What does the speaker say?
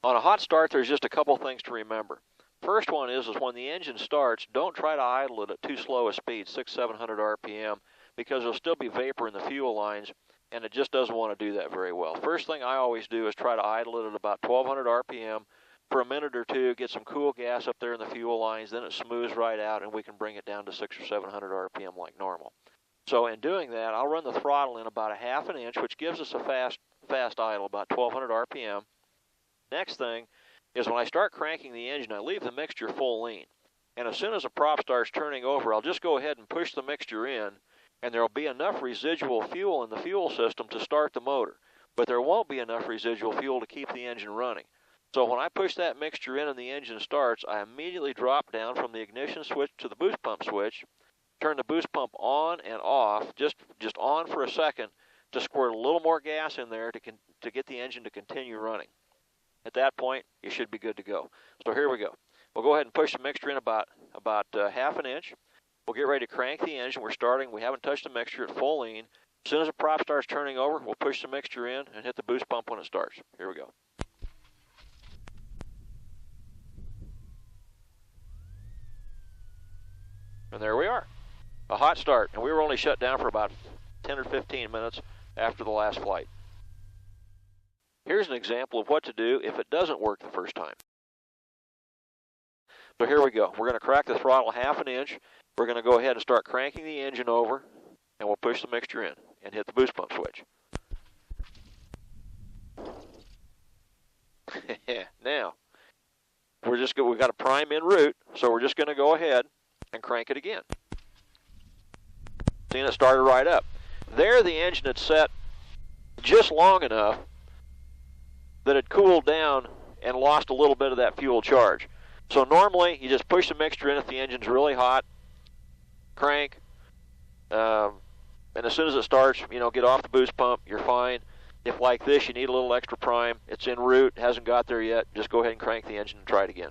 On a hot start, there's just a couple things to remember. First one is when the engine starts, don't try to idle it at too slow a speed, 600-700 RPM, because there'll still be vapor in the fuel lines, and it just doesn't want to do that very well. First thing I always do is try to idle it at about 1200 RPM for a minute or two, get some cool gas up there in the fuel lines, then it smooths right out, and we can bring it down to 600 or 700 RPM like normal. So in doing that, I'll run the throttle in about a half an inch, which gives us a fast idle, about 1200 RPM. Next thing is when I start cranking the engine, I leave the mixture full lean. And as soon as the prop starts turning over, I'll just go ahead and push the mixture in, and there will be enough residual fuel in the fuel system to start the motor. But there won't be enough residual fuel to keep the engine running. So when I push that mixture in and the engine starts, I immediately drop down from the ignition switch to the boost pump switch, turn the boost pump on and off, just on for a second, to squirt a little more gas in there to get the engine to continue running. At that point, you should be good to go. So here we go. We'll go ahead and push the mixture in about half an inch. We'll get ready to crank the engine. We're starting. We haven't touched the mixture at full lean. As soon as the prop starts turning over, we'll push the mixture in and hit the boost pump when it starts. Here we go. And there we are. A hot start. And we were only shut down for about 10 or 15 minutes after the last flight. Here's an example of what to do if it doesn't work the first time. So here we go. We're going to crack the throttle half an inch. We're going to go ahead and start cranking the engine over, and we'll push the mixture in and hit the boost pump switch. Now, we've got a prime en route, so we're just going to go ahead and crank it again. See, it started right up. There, the engine had set just long enough that it cooled down and lost a little bit of that fuel charge. So normally, you just push the mixture in if the engine's really hot, crank, and as soon as it starts, get off the boost pump, you're fine. If like this, you need a little extra prime, it's en route, hasn't got there yet, just go ahead and crank the engine and try it again.